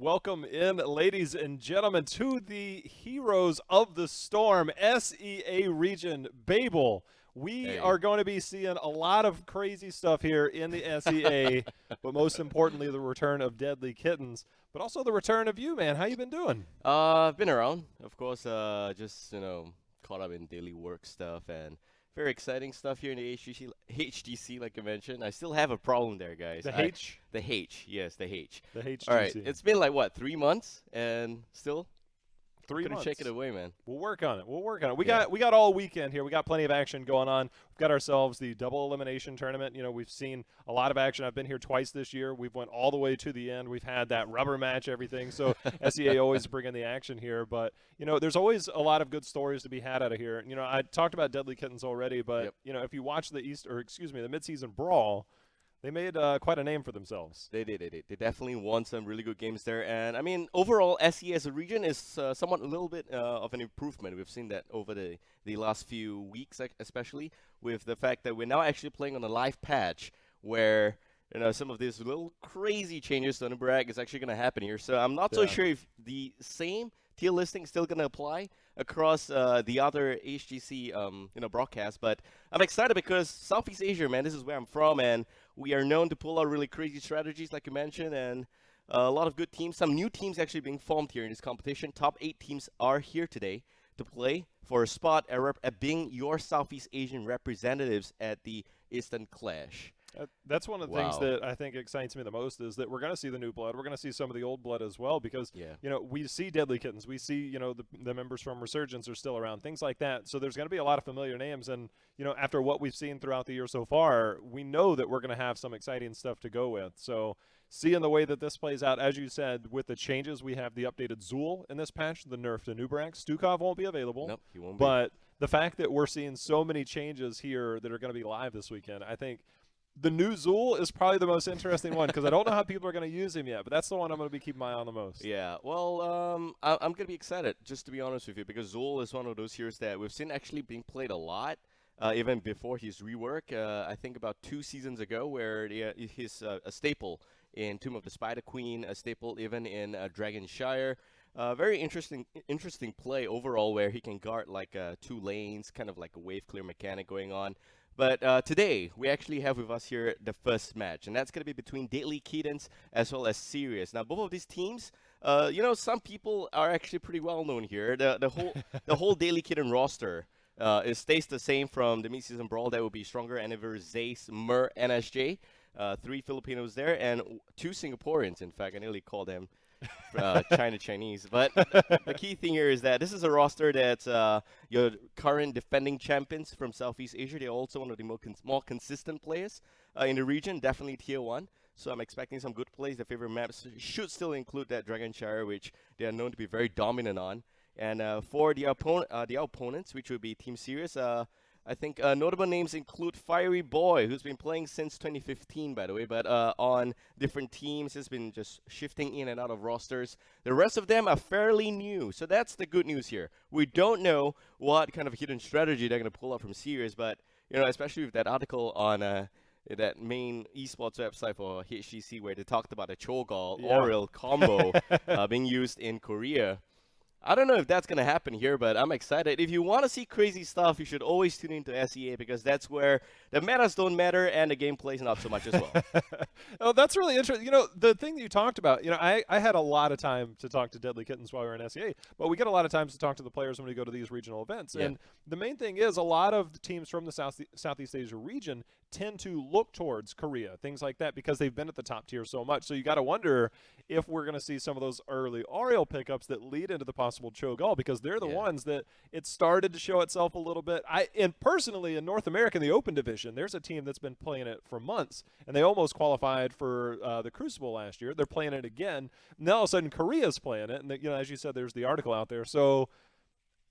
Welcome in, ladies and gentlemen, to the Heroes of the Storm SEA region, Babel. We Hey. are going to be seeing a lot of crazy stuff here in the SEA, but most importantly, the return of Deadlykittens, but also the return of you, man. How you been doing? I've been around, of course. Just caught up in daily work stuff and very exciting stuff here in the HGC, like I mentioned. I still have a problem there, guys. The H? The H, yes, the H. The All right, HGC. it's been like what, 3 months, and still Three couldn't months. shake it away, man. We'll work on it. We'll work on it. We Yeah. got all weekend here. We got plenty of action going on. We've got ourselves the double elimination tournament. You know, we've seen a lot of action. I've been here twice this year. We've went all the way to the end. We've had that rubber match, everything. So SEA always bringing the action here. But you know, there's always a lot of good stories to be had out of here. You know, I talked about Deadlykittens already, but Yep. you know, if you watch the the midseason brawl, they made quite a name for themselves. They did. They definitely won some really good games there. And I mean, overall, SE as a region is somewhat a little bit of an improvement. We've seen that over the last few weeks, especially with the fact that we're now actually playing on a live patch where some of these little crazy changes to the brag is actually going to happen here. So I'm not so Yeah. sure if the same tier listing is still going to apply across the other HGC broadcasts, but I'm excited because Southeast Asia, man, this is where I'm from, and we are known to pull out really crazy strategies, like you mentioned, and a lot of good teams. Some new teams actually being formed here in this competition. Top 8 teams are here today to play for a spot at being your Southeast Asian representatives at the Eastern Clash. That's one of the things Wow. that I think excites me the most is that we're going to see the new blood. We're going to see some of the old blood as well because, Yeah. you know, we see Deadlykittens. We see, you know, the members from Resurgence are still around, things like that. So there's going to be a lot of familiar names. And, you know, after what we've seen throughout the year so far, we know that we're going to have some exciting stuff to go with. So seeing the way that this plays out, as you said, with the changes, we have the updated Zool in this patch, the nerf to Nubrak. Stukov won't be available. Nope, he won't be. But the fact that we're seeing so many changes here that are going to be live this weekend, I think – the new Zool is probably the most interesting one because I don't know how people are going to use him yet, but that's the one I'm going to be keeping my eye on the most. Yeah, well, I'm going to be excited, just to be honest with you, because Zool is one of those heroes that we've seen actually being played a lot, even before his rework. I think about 2 seasons ago, where he's a staple in Tomb of the Spider Queen, a staple even in Dragonshire. Very interesting play overall, where he can guard like 2 lanes, kind of like a wave clear mechanic going on. But today, we actually have with us here the first match, and that's going to be between Deadlykittens as well as Sirius. Now, both of these teams, some people are actually pretty well known here. The whole Deadlykitten roster it stays the same from the mid-season brawl. That would be Stronger, Eniver, Zace, Mer, NSJ. 3 Filipinos there, and 2 Singaporeans. In fact, I nearly called them Chinese. But the key thing here is that this is a roster that's your current defending champions from Southeast Asia. They're also one of the more consistent players in the region, definitely tier 1. So I'm expecting some good plays. The favorite maps should still include that Dragonshire, which they are known to be very dominant on. And for the opponents, which would be Team Sirius, I think notable names include Fiery Boy, who's been playing since 2015, by the way, but on different teams, has been just shifting in and out of rosters. The rest of them are fairly new, so that's the good news here. We don't know what kind of hidden strategy they're going to pull out from Sirius, but especially with that article on that main esports website for HGC where they talked about the Cho'Gall Oriel combo being used in Korea. I don't know if that's going to happen here, but I'm excited. If you want to see crazy stuff, you should always tune into SEA because that's where the metas don't matter and the gameplay is not so much as well. Oh, that's really interesting. You know, the thing that you talked about, you know, I had a lot of time to talk to Deadlykittens while we were in SEA, but we get a lot of times to talk to the players when we go to these regional events. Yeah. And the main thing is a lot of the teams from the Southeast Asia region tend to look towards Korea, things like that, because they've been at the top tier so much. So you got to wonder if we're going to see some of those early Ariel pickups that lead into the possible Cho'Gall, because they're the ones that it started to show itself a little bit. And personally, in North America, in the Open Division, there's a team that's been playing it for months, and they almost qualified for the Crucible last year. They're playing it again. Now all of a sudden, Korea's playing it, and as you said, there's the article out there. So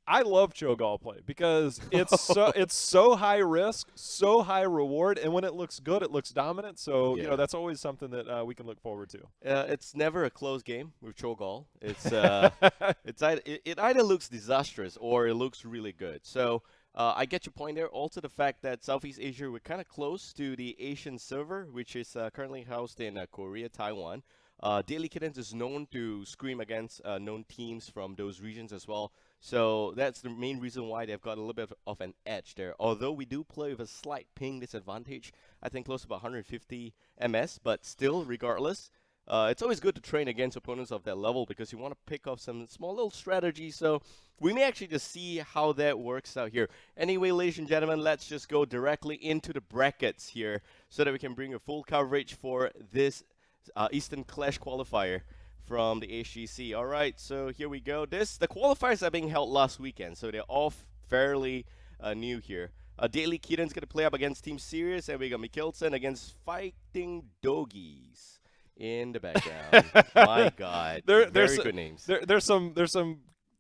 I love Cho'Gall play because it's so high risk, so high reward, and when it looks good, it looks dominant. So that's always something that we can look forward to. It's never a close game with Cho'Gall. It's it either looks disastrous or it looks really good. So I get your point there. Also, the fact that Southeast Asia, we're kind of close to the Asian server, which is currently housed in Korea, Taiwan. Deadlykittens is known to scream against known teams from those regions as well. So that's the main reason why they've got a little bit of an edge there. Although we do play with a slight ping disadvantage, I think close to about 150 ms, but still, regardless, it's always good to train against opponents of that level because you want to pick up some small little strategies. So we may actually just see how that works out here. Anyway, ladies and gentlemen, let's just go directly into the brackets here so that we can bring a full coverage for this Eastern Clash qualifier from the HGC. All right, so here we go. The qualifiers are being held last weekend, so they're all fairly new here. Deadlykittens going to play up against Team Sirius, and we got Mikkelsen against Fighting Doggies in the background. My God, very good names. There's some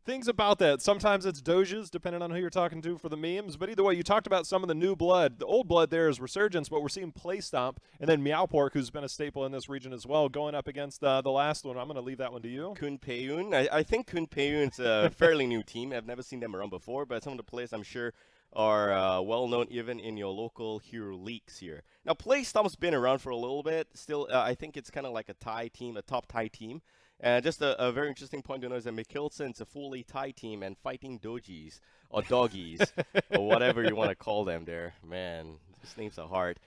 things about that. Sometimes it's Doges, depending on who you're talking to for the memes. But either way, you talked about some of the new blood. The old blood there is Resurgence, but we're seeing Playstomp, and then Meowpork, who's been a staple in this region as well, going up against the last one. I'm going to leave that one to you. Kun Peiyun. I think Kun Peiyun's a fairly new team. I've never seen them around before, but some of the players I'm sure are well known even in your local hero leagues here. Now, Playstomp's been around for a little bit. Still, I think it's kind of like a Thai team, a top Thai team. And just a very interesting point to know is that Mikkelsen's a fully Thai team and Fighting Doggies, or Doggies, or whatever you want to call them there. Man, these names are hard.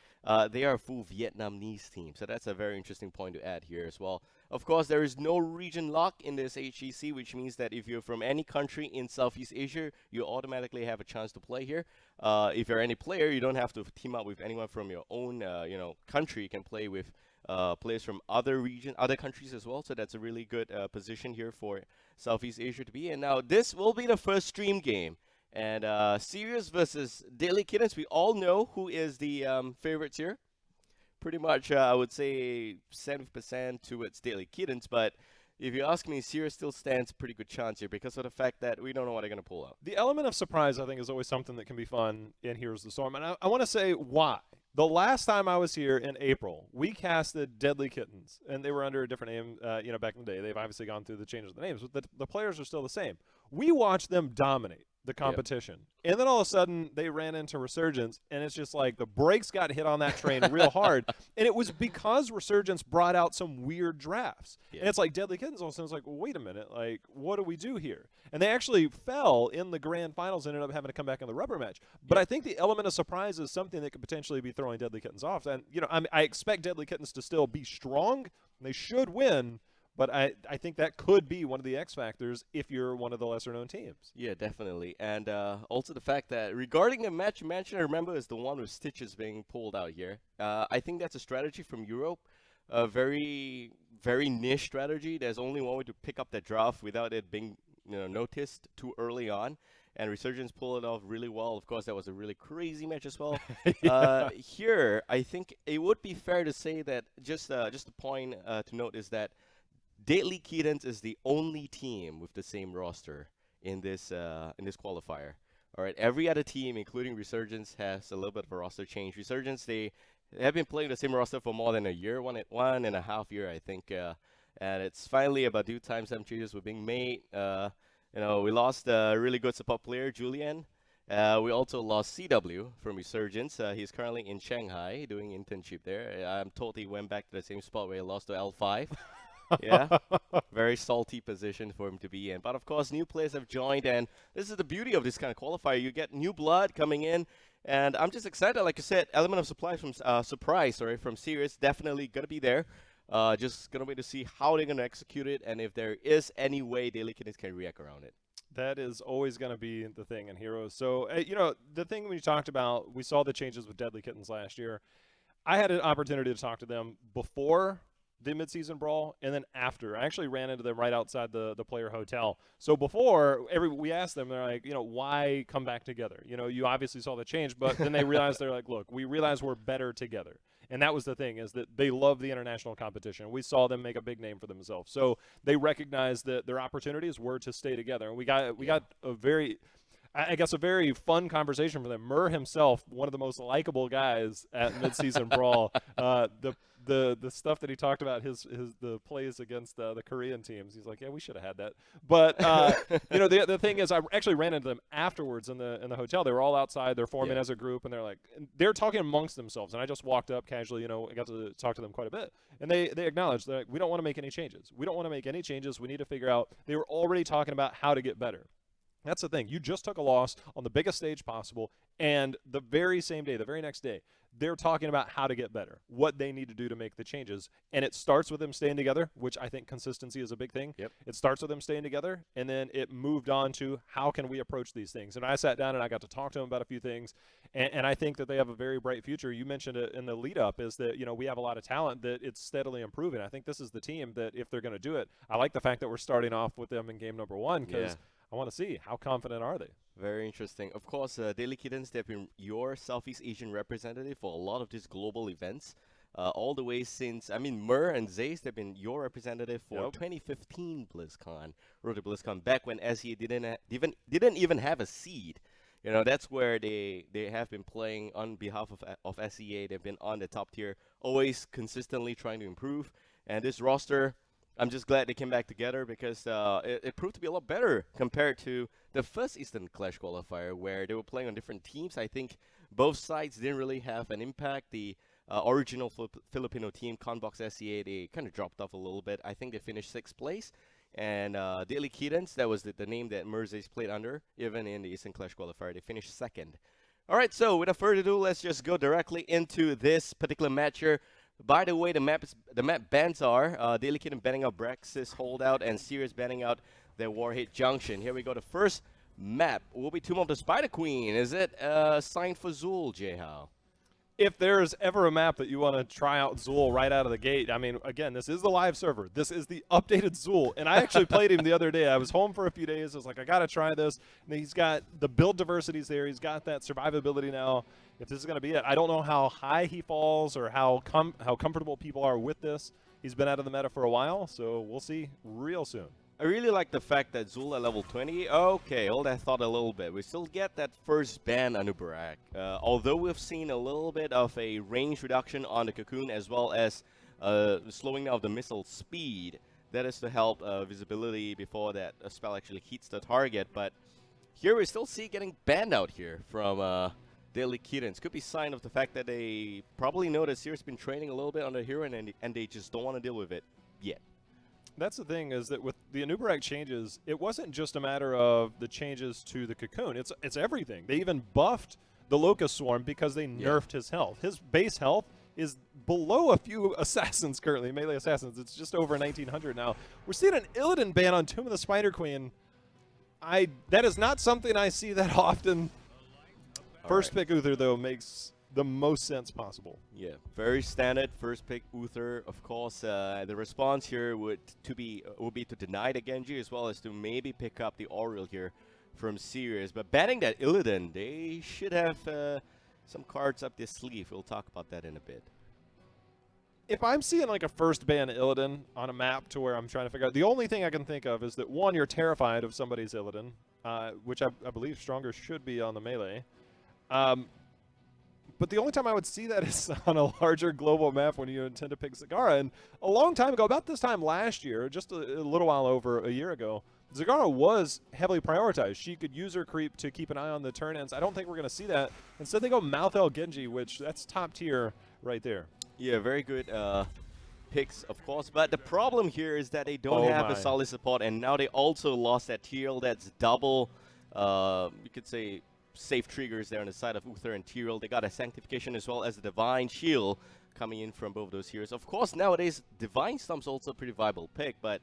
They are a full Vietnamese team, so that's a very interesting point to add here as well. Of course, there is no region lock in this HGC, which means that if you're from any country in Southeast Asia, you automatically have a chance to play here. If you're any player, you don't have to team up with anyone from your own country. You can play with players from other countries as well. So that's a really good position here for Southeast Asia to be in. Now, this will be the first stream game. And Sirius versus Deadlykittens, we all know who is the favorites here. Pretty much, I would say 70% towards Deadlykittens, but if you ask me, Sirius still stands a pretty good chance here because of the fact that we don't know what they're going to pull out. The element of surprise, I think, is always something that can be fun in Heroes of the Storm. And I want to say why. The last time I was here in April, we casted Deadlykittens, and they were under a different name, back in the day. They've obviously gone through the changes of the names, but the players are still the same. We watched them dominate the competition. Yep. And then all of a sudden, they ran into Resurgence, and it's just like the brakes got hit on that train real hard. And it was because Resurgence brought out some weird drafts. Yeah. And it's like Deadlykittens all of a sudden was like, well, wait a minute, like, what do we do here? And they actually fell in the grand finals and ended up having to come back in the rubber match. But I think the element of surprise is something that could potentially be throwing Deadlykittens off. And, I expect Deadlykittens to still be strong. They should win. But I think that could be one of the X factors if you're one of the lesser-known teams. Yeah, definitely. And also the fact that regarding the match you mentioned, I remember is the one with Stitches being pulled out here. I think that's a strategy from Europe, a very, very niche strategy. There's only one way to pick up that draft without it being noticed too early on. And Resurgence pulled it off really well. Of course, that was a really crazy match as well. Yeah. Here, I think it would be fair to say that just a point to note is that Deadlykittens is the only team with the same roster in this qualifier. All right, every other team, including Resurgence, has a little bit of a roster change. Resurgence, they have been playing the same roster for more than a year, one and a half year, I think. And it's finally about due time some changes were being made. We lost a really good support player, Julian. We also lost CW from Resurgence. He's currently in Shanghai doing internship there. I'm told he went back to the same spot where he lost to L5. Yeah, very salty position for him to be in. But of course, new players have joined, and this is the beauty of this kind of qualifier. You get new blood coming in, and I'm just excited. Like I said, element of surprise from Sirius definitely gonna be there. Just gonna wait to see how they're gonna execute it, and if there is any way Deadlykittens can react around it. That is always going to be the thing in Heroes. So, the thing we talked about, we saw the changes with Deadlykittens last year. I had an opportunity to talk to them before the midseason brawl and then after. I actually ran into them right outside the player hotel. So before, we asked them, they're like, why come back together? You obviously saw the change, but then they realized, they're like, look, we realize we're better together. And that was the thing, is that they love the international competition. We saw them make a big name for themselves. So they recognized that their opportunities were to stay together. And we got a very I guess a very fun conversation for them. Murr himself, one of the most likable guys at midseason brawl. The stuff that he talked about the plays against the Korean teams. He's like, yeah, we should have had that. But the thing is, I actually ran into them afterwards in the hotel. They were all outside. They're forming as a group, and they're talking amongst themselves. And I just walked up casually. I got to talk to them quite a bit, and they acknowledged that we don't want to make any changes. We don't want to make any changes. We need to figure out. They were already talking about how to get better. That's the thing. You just took a loss on the biggest stage possible, and the very same day, the very next day, they're talking about how to get better, what they need to do to make the changes. And it starts with them staying together, which I think consistency is a big thing. Yep. It starts with them staying together, and then it moved on to how can we approach these things. And I sat down and I got to talk to them about a few things, and I think that they have a very bright future. You mentioned it in the lead-up is that, we have a lot of talent, that it's steadily improving. I think this is the team that if they're going to do it, I like the fact that we're starting off with them in game number 1 because I want to see how confident are they. Very interesting. Of course, Deadlykittens, they've been your Southeast Asian representative for a lot of these global events. All the way since, Murr and Zace, they've been your representative for 2015 BlizzCon, Road to BlizzCon, back when SEA didn't even have a seed. That's where they have been playing on behalf of SEA. They've been on the top tier, always consistently trying to improve. And this roster, I'm just glad they came back together because it proved to be a lot better compared to the first Eastern Clash qualifier where they were playing on different teams. I think both sides didn't really have an impact. The original Filipino team, Conbox SEA, they kind of dropped off a little bit. I think they finished 6th place. And Deadlykittens, that was the name that Merzays played under, even in the Eastern Clash qualifier. They finished 2nd. All right, so without further ado, let's just go directly into this particular match here. By the way, the map bans are Deadlykittens banning out Brexis Holdout and Sirius banning out their Warhead Junction. Here we go. The first map will be Tomb of the Spider Queen. Is it signed for Zul, Jehao? If there's ever a map that you want to try out Zul right out of the gate, again, this is the live server. This is the updated Zul. And I actually played him the other day. I was home for a few days. I was like, I got to try this. And he's got the build diversities there. He's got that survivability now. If this is going to be it, I don't know how high he falls or how comfortable people are with this. He's been out of the meta for a while, so we'll see real soon. I really like the fact that Zul at level 20, okay, hold that thought a little bit. We still get that first ban Anubarak. Although we've seen a little bit of a range reduction on the Cocoon as well as slowing down of the missile speed, that is to help visibility before that spell actually hits the target. But here we still see getting banned out here from Deadlykittens. Could be sign of the fact that they probably know that Sirius has been training a little bit on the hero and they just don't want to deal with it yet. That's the thing, is that with the Anubarak changes, it wasn't just a matter of the changes to the Cocoon. It's everything. They even buffed the Locust Swarm because they nerfed his health. His base health is below a few assassins currently, melee assassins. It's just over 1,900 now. We're seeing an Illidan ban on Tomb of the Spider Queen. That is not something I see that often. First pick Uther, though, makes the most sense possible. Yeah, very standard first pick Uther. Of course, the response here would be to deny the Genji as well as to maybe pick up the Oriel here from Sirius. But banning that Illidan, they should have some cards up their sleeve. We'll talk about that in a bit. If I'm seeing like a first ban Illidan on a map to where I'm trying to figure out, the only thing I can think of is that, one, you're terrified of somebody's Illidan, which I believe Stronger should be on the melee. But the only time I would see that is on a larger global map when you intend to pick Zagara. And a long time ago, about this time last year, just a little while over a year ago, Zagara was heavily prioritized. She could use her creep to keep an eye on the turn ends. I don't think we're going to see that. Instead, they go Malthel Genji, which that's top tier right there. Yeah, very good picks, of course. But the problem here is that they don't have a solid support. And now they also lost that Tyrael. That's double, you could say, safe triggers there on the side of Uther and Tyrael. They got a Sanctification as well as a Divine Shield coming in from both those heroes. Of course, nowadays, Divine Stomp's also a pretty viable pick, but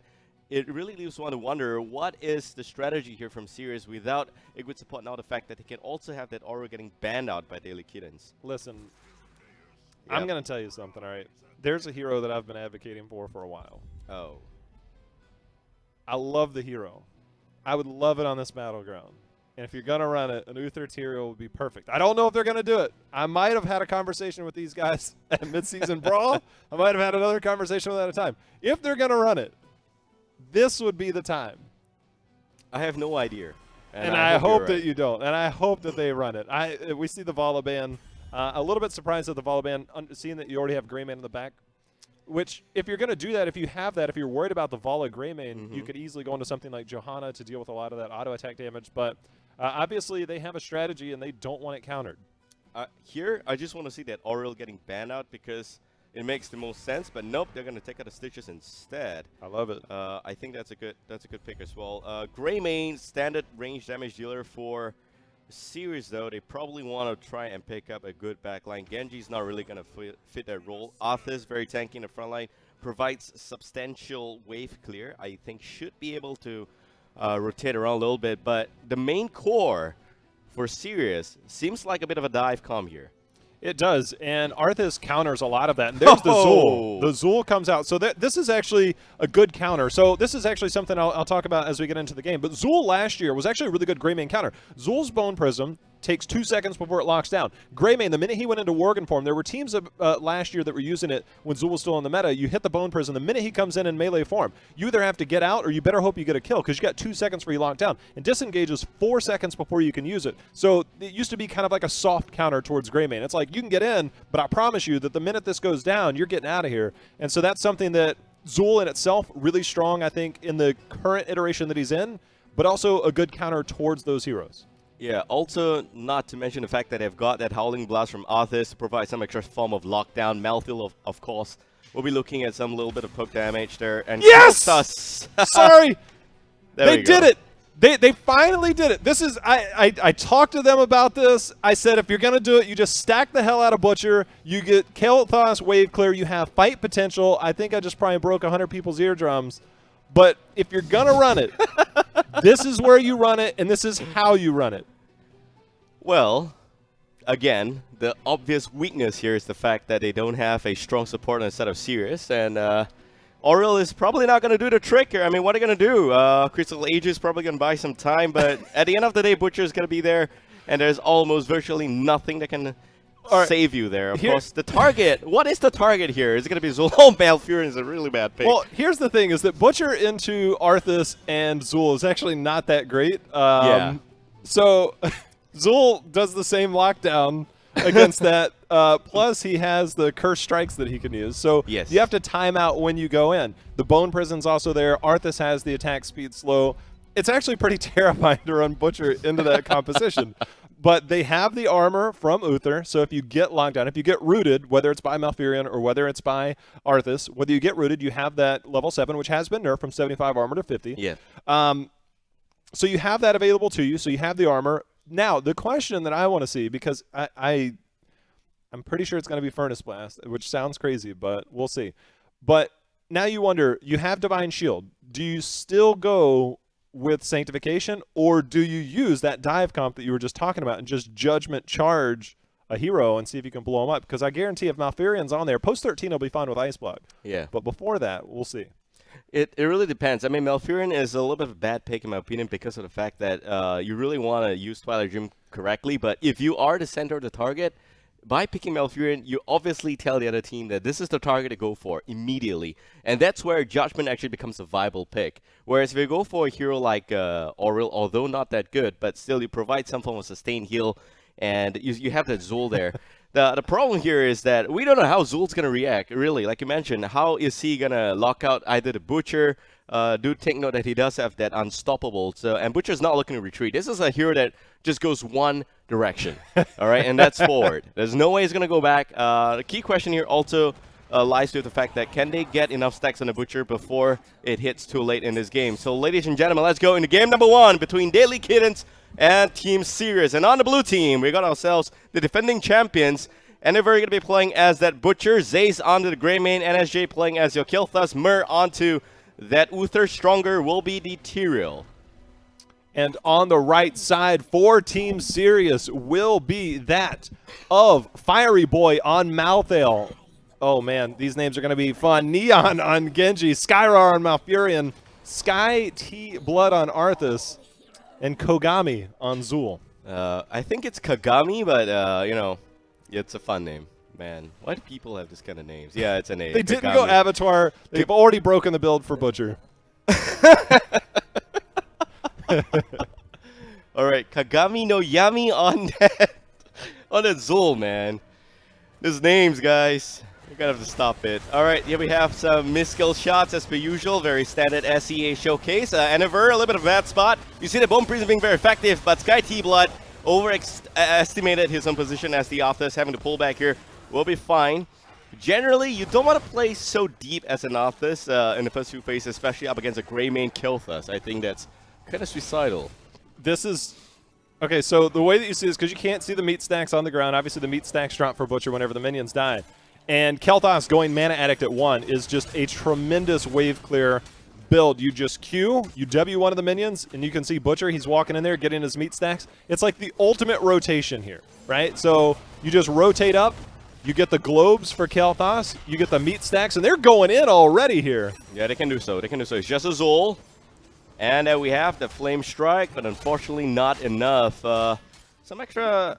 it really leaves one to wonder, what is the strategy here from Sirius without a good support? Now the fact that they can also have that aura getting banned out by Deadlykittens. Listen, I'm going to tell you something, all right? There's a hero that I've been advocating for a while. Oh. I love the hero. I would love it on this battleground. And if you're going to run it, an Uther Tyrael would be perfect. I don't know if they're going to do it. I might have had a conversation with these guys at Midseason Brawl. I might have had another conversation with them at a time. If they're going to run it, this would be the time. I have no idea. And I hope that you don't. And I hope that they run it. We see the Volibear. A little bit surprised at the Volibear, seeing that you already have Greymane in the back. Which, if you're going to do that, if you have that, if you're worried about the Vola Greymane, you could easily go into something like Johanna to deal with a lot of that auto attack damage. But obviously, they have a strategy, and they don't want it countered. Here, I just want to see that Auriel getting banned out because it makes the most sense. But nope, they're going to take out the Stitches instead. I love it. I think that's a good pick as well. Greymane, standard range damage dealer for Sirius, though. They probably want to try and pick up a good backline. Genji's not really going to fit that role. Arthas, very tanky in the front line, provides substantial wave clear. I think should be able to rotate around a little bit. But the main core for Sirius seems like a bit of a dive comp here. It does, and Arthas counters a lot of that. And there's the Zul. The Zul comes out. So this is actually a good counter. So this is actually something I'll talk about as we get into the game. But Zul last year was actually a really good Greymane counter. Zul's Bone Prism takes 2 seconds before it locks down. Greymane, the minute he went into Worgen form, there were teams last year that were using it when Zul was still in the meta. You hit the Bone Prism. The minute he comes in melee form, you either have to get out or you better hope you get a kill because you got 2 seconds before you lock down. And disengage is 4 seconds before you can use it. So it used to be kind of like a soft counter towards Greymane. It's like you can get in, but I promise you that the minute this goes down, you're getting out of here. And so that's something that Zul in itself, really strong, I think, in the current iteration that he's in, but also a good counter towards those heroes. Yeah, also not to mention the fact that they've got that Howling Blast from Arthas to provide some extra form of lockdown. Malthael, of course, will be looking at some little bit of poke damage there. And yes! Sorry! They did it! They finally did it. This is I talked to them about this. I said if you're gonna do it, you just stack the hell out of Butcher. You get Kael'thas wave clear. You have fight potential. I think I just probably broke 100 people's eardrums. But if you're gonna run it, this is where you run it, and this is how you run it. Well, again, the obvious weakness here is the fact that they don't have a strong support on the side of Sirius, and Auriel is probably not going to do the trick here. I mean, what are they going to do? Crystal Age is probably going to buy some time, but at the end of the day, Butcher is going to be there, and there's almost virtually nothing that can save you there. Of course, the target. What is the target here? Is it going to be Zul? Oh, Malfurion is a really bad pick. Well, here's the thing, is that Butcher into Arthas and Zul is actually not that great. Yeah. So Zul does the same lockdown against that. Plus, he has the Curse Strikes that he can use. So yes, you have to time out when you go in. The Bone Prison's also there. Arthas has the attack speed slow. It's actually pretty terrifying to run Butcher into that composition. But they have the armor from Uther, so if you get locked down, if you get rooted, whether it's by Malfurion or whether it's by Arthas, whether you get rooted, you have that level 7, which has been nerfed from 75 armor to 50. Yeah. So you have that available to you, so you have the armor. Now, the question that I want to see, because I'm pretty sure it's going to be Furnace Blast, which sounds crazy, but we'll see. But now you wonder, you have Divine Shield. Do you still go with Sanctification, or do you use that dive comp that you were just talking about and just Judgment Charge a hero and see if you can blow him up? Because I guarantee if Malfurion's on there, post 13 will be fine with Ice Block. Yeah. But before that, we'll see. It really depends. I mean, Malfurion is a little bit of a bad pick in my opinion because of the fact that you really want to use Twilight Dream correctly. But if you are the center of the target, by picking Malfurion, you obviously tell the other team that this is the target to go for immediately. And that's where Judgment actually becomes a viable pick. Whereas if you go for a hero like Auriel, although not that good, but still you provide some form of sustained heal, and you have that Zul there. The problem here is that we don't know how Zul's going to react, really. Like you mentioned, how is he going to lock out either the Butcher? Do take note that he does have that Unstoppable, and Butcher's not looking to retreat. This is a hero that just goes one direction, all right, and that's forward. There's no way he's going to go back. The key question here also lies with the fact that can they get enough stacks on the Butcher before it hits too late in this game. So, ladies and gentlemen, let's go into game number 1 between Deadlykittens and Team Sirius. And on the blue team, we got ourselves the defending champions, and they're going to be playing as that Butcher, Zaze onto the Greymane, NSJ playing as your Kael'thas, Myr onto that Uther. Stronger will be the Tyrael. And on the right side for Team Sirius will be that of Fiery Boy on Malthael. Oh man, these names are going to be fun. Neon on Genji, Skyrar on Malfurion, Sky T Blood on Arthas, and Kogami on Zul. I think it's Kagami, but you know, it's a fun name. Man, why do people have this kind of names? Yeah, it's a name. They didn't go Avatar. They've already broken the build for Butcher. All right, Kagami no Yami on that on that Zul, man. These names, guys. We're gonna have to stop it. All right, here we have some missed-skill shots as per usual. Very standard SEA showcase. Eniver, a little bit of a bad spot. You see the Bone Prison being very effective, but Sky T-Blood overestimated his own position as the Optus, having to pull back here. Will be fine. Generally, you don't want to play so deep as an Optus in the first few phases, especially up against a Greymane Kilthus. I think that's kind of suicidal. This is... Okay, so the way that you see this, because you can't see the meat stacks on the ground, obviously the meat stacks drop for Butcher whenever the minions die. And Kel'Thas going Mana Addict at 1 is just a tremendous wave clear build. You just Q, you W one of the minions, and you can see Butcher, he's walking in there getting his meat stacks. It's like the ultimate rotation here, right? So you just rotate up, you get the globes for Kel'Thas, you get the meat stacks, and they're going in already here. Yeah, they can do so. They can do so. It's just a Zul. And we have the Flame Strike, but unfortunately not enough. Some extra,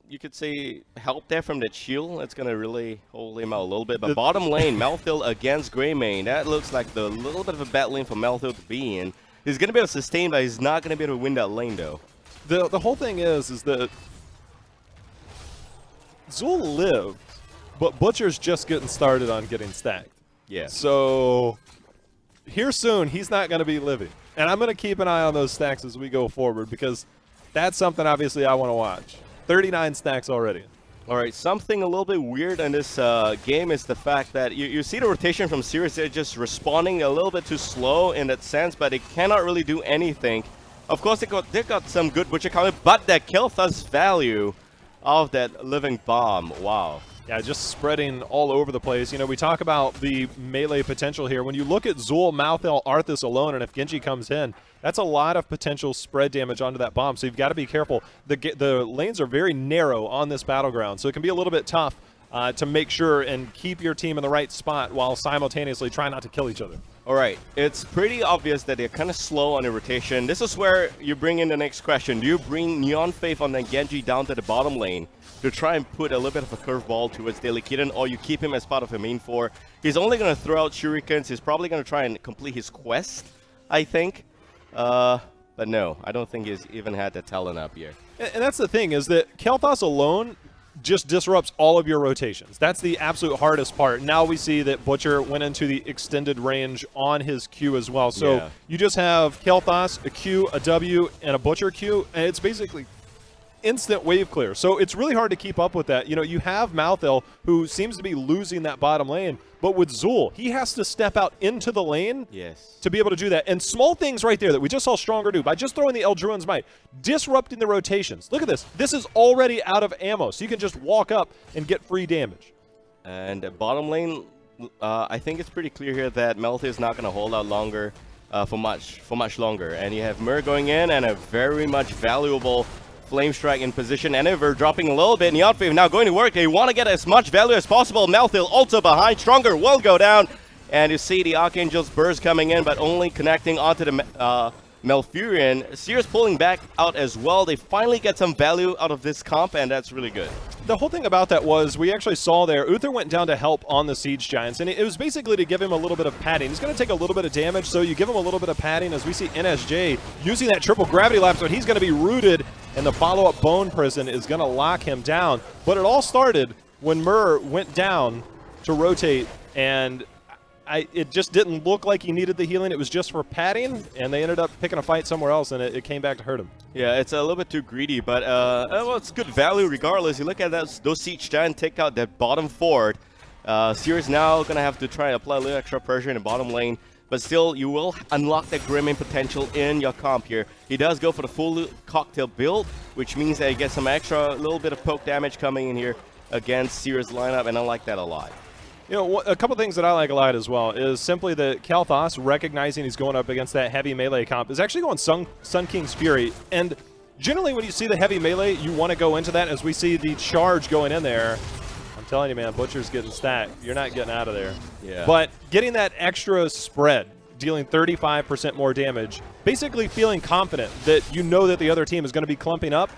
you could say, help there from that shield. That's going to really hold him out a little bit. But bottom lane, Malthael against Greymane. That looks like the little bit of a bad lane for Malthael to be in. He's going to be able to sustain, but he's not going to be able to win that lane, though. The whole thing is that Zul lived, but Butcher's just getting started on getting stacked. Yeah. So here soon, he's not going to be living. And I'm going to keep an eye on those stacks as we go forward because that's something obviously I want to watch. 39 stacks already. All right, something a little bit weird in this game is the fact that you see the rotation from Sirius. They're just responding a little bit too slow in that sense, but they cannot really do anything. Of course, they got some good Butcher coming, but that Kel'Thas value of that living bomb, wow. Yeah, just spreading all over the place. You know, we talk about the melee potential here. When you look at Zul, Malthael, Arthas alone, and if Genji comes in, that's a lot of potential spread damage onto that bomb. So you've got to be careful. The lanes are very narrow on this battleground, so it can be a little bit tough to make sure and keep your team in the right spot while simultaneously trying not to kill each other. All right, it's pretty obvious that they're kind of slow on the rotation. This is where you bring in the next question. Do you bring Neon Faith on the Genji down to the bottom lane to try and put a little bit of a curveball towards Deadlykitten, or you keep him as part of a main 4? He's only going to throw out shurikens. He's probably going to try and complete his quest, I think. But no, I don't think he's even had the talent up here. And that's the thing, is that Kel'Thas alone just disrupts all of your rotations. That's the absolute hardest part. Now we see that Butcher went into the extended range on his Q as well. So you just have Kel'Thas, a Q, a W, and a Butcher Q, and it's basically instant wave clear. So it's really hard to keep up with that. You know, you have Malthael, who seems to be losing that bottom lane, but with Zul, he has to step out into the lane to be able to do that. And small things right there that we just saw Stronger do by just throwing the Eldruin's Might, disrupting the rotations. Look at this. This is already out of ammo, so you can just walk up and get free damage. And bottom lane, I think it's pretty clear here that Malthael is not going to hold out longer for much longer. And you have Mur going in and a very much valuable Flame Strike in position. Eniver dropping a little bit. Neon Faith now going to work. They want to get as much value as possible. Malthael also behind. Stronger will go down. And you see the Archangel's Burst coming in, but only connecting onto the Malfurion. Sirius pulling back out as well. They finally get some value out of this comp, and that's really good. The whole thing about that was we actually saw there, Uther went down to help on the Siege Giants, and it was basically to give him a little bit of padding. He's going to take a little bit of damage, so you give him a little bit of padding as we see NSJ using that triple gravity lapse, but he's going to be rooted, and the follow-up Bone Prison is going to lock him down. But it all started when Mur went down to rotate, and it just didn't look like he needed the healing. It was just for padding, and they ended up picking a fight somewhere else, and it came back to hurt him. Yeah, it's a little bit too greedy, but well, it's good value regardless. You look at those Siege Giants take out that bottom fort. Sirius now going to have to try and apply a little extra pressure in the bottom lane, but still, you will unlock that Greymane potential in your comp here. He does go for the full cocktail build, which means that he gets some extra little bit of poke damage coming in here against Sirius lineup, and I like that a lot. You know, a couple things that I like a lot as well is simply that Kel'Thas, recognizing he's going up against that heavy melee comp, is actually going Sun King's Fury. And generally when you see the heavy melee, you want to go into that as we see the charge going in there. I'm telling you, man, Butcher's getting stacked. You're not getting out of there. Yeah. But getting that extra spread, dealing 35% more damage, basically feeling confident that you know that the other team is going to be clumping up.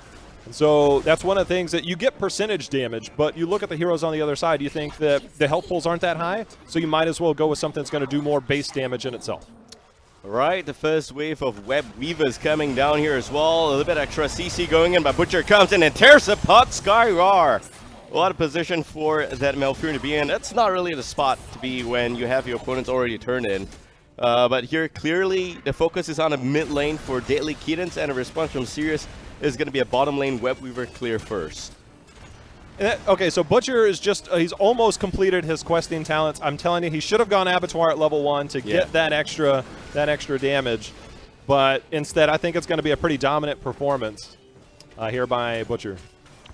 And so that's one of the things that you get percentage damage, but you look at the heroes on the other side, you think that the health pools aren't that high, so you might as well go with something that's going to do more base damage in itself. Right, the first wave of web weavers coming down here as well. A little bit extra CC going in, but Butcher comes in and tears apart Skyrar. A lot of position for that Malfurion to be in. That's not really the spot to be when you have your opponents already turned in. But here, clearly, the focus is on a mid lane for Deadlykittens, and a response from Sirius is going to be a bottom lane web weaver clear first. Okay, so Butcher is just, he's almost completed his questing talents. I'm telling you, he should have gone Abattoir at level 1 to get that extra damage. But instead, I think it's going to be a pretty dominant performance here by Butcher.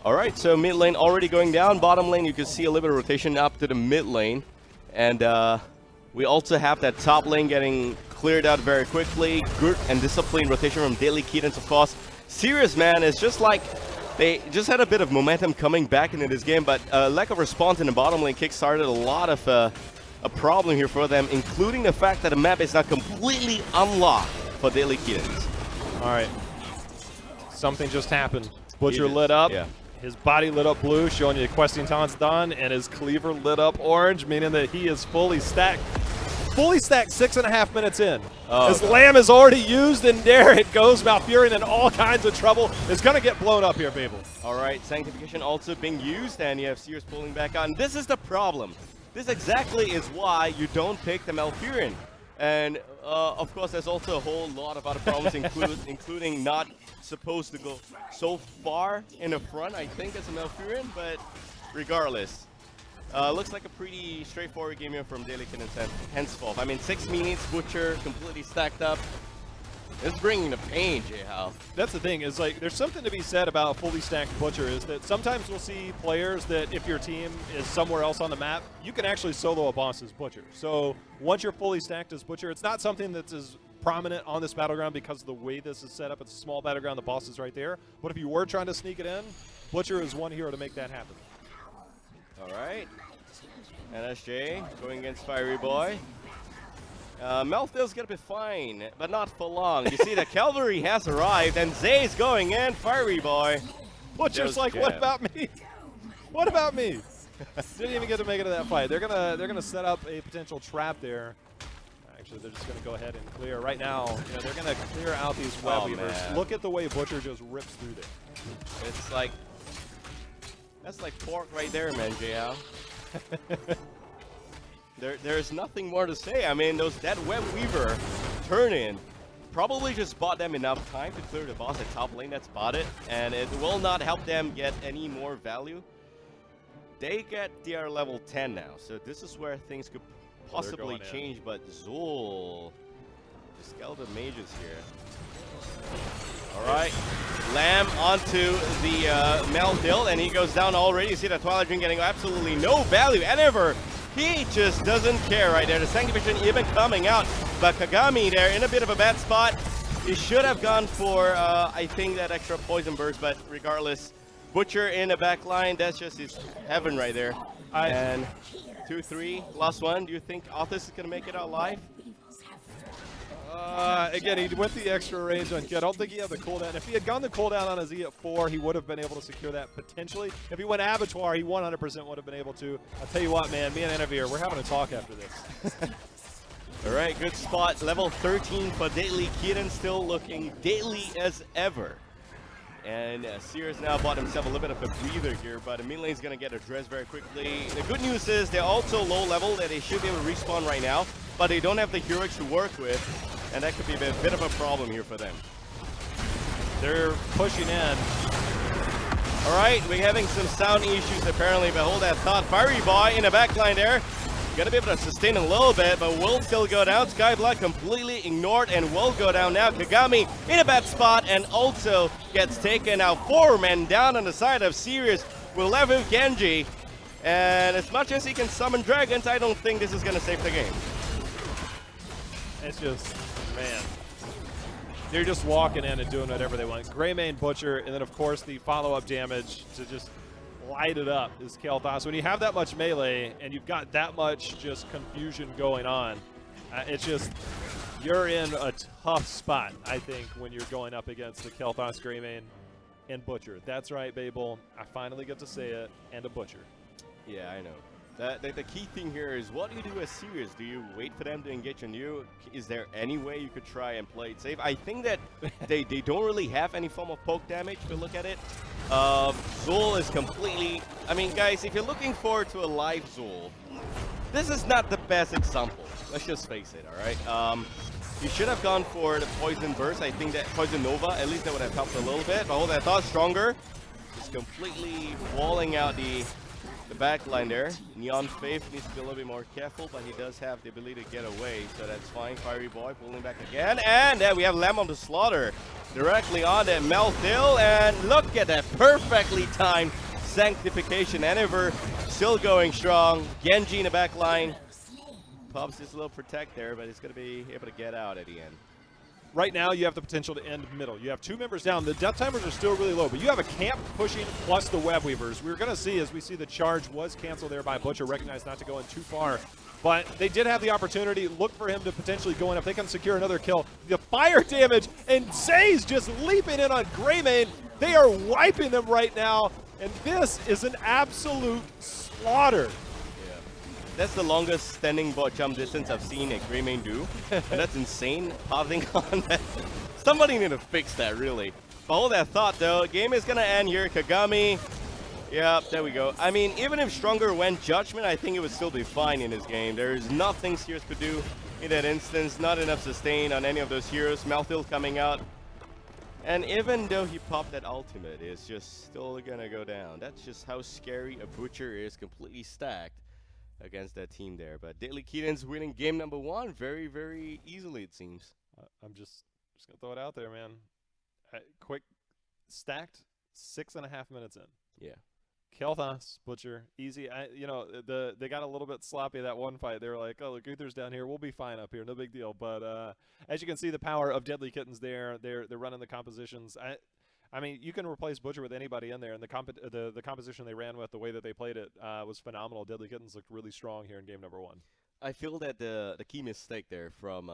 All right, so mid lane already going down. Bottom lane, you can see a little bit of rotation up to the mid lane. And we also have that top lane getting cleared out very quickly. Good and disciplined rotation from Deadlykittens, of course. Sirius, man, is just like... They just had a bit of momentum coming back into this game, but lack of response in the bottom lane kick-started a lot of a problem here for them, including the fact that the map is not completely unlocked for Deadlykittens. All right. Something just happened. Butcher lit up. Yeah. His body lit up blue, showing you the questing talent's done, and his cleaver lit up orange, meaning that he is fully stacked. Fully stacked 6.5 minutes in. His lamb is already used, and there it goes. Malfurion in all kinds of trouble. It's going to get blown up here, Babel. All right, Sanctification also being used, and you have Sirius pulling back on. This is the problem. This exactly is why you don't pick the Malfurion. And, of course, there's also a whole lot of other problems, including not supposed to go so far in the front, I think, as a Malfurion. But regardless, looks like a pretty straightforward game here from Deadlykittens henceforth. I mean, 6 minutes, Butcher completely stacked up. It's bringing the pain, J-How. That's the thing, is like, there's something to be said about fully stacked Butcher, is that sometimes we'll see players that if your team is somewhere else on the map, you can actually solo a boss as Butcher. So once you're fully stacked as Butcher, it's not something that's as prominent on this battleground because of the way this is set up. It's a small battleground, the boss is right there. But if you were trying to sneak it in, Butcher is one hero to make that happen. All right. NSJ going against Fiery Boy. Melfield's gonna be fine, but not for long. You see, the cavalry has arrived, and Zay's going in. Fiery Boy. Butcher's like, what about me? What about me? Didn't even get to make it to that fight. They're gonna set up a potential trap there. Actually, they're just gonna go ahead and clear right now. You know, they're gonna clear out these web weavers. Man. Look at the way Butcher just rips through there. It's like, that's like pork right there, man, JL. There's nothing more to say. I mean, that web weaver turn-in probably just bought them enough time to clear the boss at top lane. That's about it, and it will not help them get any more value. They are level 10 now, so this is where things could possibly change. But Zul, the skeleton mages here. All right, Lamb onto the Meldill, and he goes down already. You see that Twilight Dream getting absolutely no value, and ever. He just doesn't care right there. The Sanctification even coming out, but Kagami there in a bit of a bad spot. He should have gone for, I think, that extra poison burst, but regardless, Butcher in the back line, that's just his heaven right there. And 2-3, last one. Do you think Arthas is going to make it out alive? Again, he went the extra range on Q. I don't think he had the cooldown. If he had gone the cooldown on his E at 4, he would have been able to secure that potentially. If he went Abattoir, he 100% would have been able to. I'll tell you what, man, me and Enavir, we're having a talk after this. All right, good spot. Level 13 for Deadlykittens, still looking deadly as ever. And Sirius now bought himself a little bit of a breather here, but the mid lane is going to get addressed very quickly. The good news is they're also low level, that they should be able to respawn right now, but they don't have the heroics to work with, and that could be a bit of a problem here for them. They're pushing in. All right, we're having some sound issues apparently, but hold that thought. Fiery Boy in the back line there. Gonna be able to sustain a little bit, but will still go down. Skyblood completely ignored and will go down now. Kagami in a bad spot and also gets taken. Now 4 men down on the side of Sirius. We're left with Genji. And as much as he can summon dragons, I don't think this is gonna save the game. It's just, man. They're just walking in and doing whatever they want. Greymane Butcher, and then of course the follow-up damage to just light it up is Kael'thas. When you have that much melee and you've got that much just confusion going on, it's just, you're in a tough spot, I think, when you're going up against the Kael'thas, Greymane, and Butcher. That's right, Babel. I finally get to say it, and a Butcher. Yeah, I know. The key thing here is, what do you do as Sirius? Do you wait for them to engage on you? Is there any way you could try and play it safe? I think that they don't really have any form of poke damage if you look at it. Zul is completely... I mean, guys, if you're looking forward to a live Zul, this is not the best example. Let's just face it, alright? You should have gone for the Poison Burst. I think that Poison Nova, at least that would have helped a little bit. But hold that thought, Stronger is completely walling out the back line there. Neon Faith needs to be a little bit more careful, but he does have the ability to get away, so that's fine. Fiery Boy pulling back again, and then we have Lamb on the Slaughter directly on that Melthil, and look at that perfectly timed Sanctification. Enever still going strong. Genji in the back line. Pops just a little protect there, but he's going to be able to get out at the end. Right now, you have the potential to end middle. You have 2 members down. The death timers are still really low, but you have a camp pushing plus the web weavers. We're going to see, as we see the charge was canceled there by Butcher, recognized not to go in too far. But they did have the opportunity. Look for him to potentially go in if they can secure another kill. The fire damage, and Zay's just leaping in on Greymane. They are wiping them right now, and this is an absolute slaughter. That's the longest standing bot jump distance I've seen a Greymane do. And that's insane, pausing on that. Somebody need to fix that, really. But hold that thought, though. Game is going to end here. Kagami. Yeah, there we go. I mean, even if Stronger went Judgment, I think it would still be fine in this game. There is nothing Sirius could do in that instance. Not enough sustain on any of those heroes. Malthil coming out. And even though he popped that ultimate, it's just still going to go down. That's just how scary a Butcher is, completely stacked against that team there. But Deadlykittens winning game number 1 very, very easily, it seems. I'm just going to throw it out there, man. Quick, stacked 6.5 minutes in. Yeah. Kel'Thas, Butcher, easy. They got a little bit sloppy that one fight. They were like, oh, look, Uther's down here. We'll be fine up here. No big deal. But as you can see, the power of Deadlykittens there. They're running the compositions. I mean, you can replace Butcher with anybody in there, and the composition they ran with, the way that they played it, was phenomenal. Deadlykittens looked really strong here in game number 1. I feel that the key mistake there from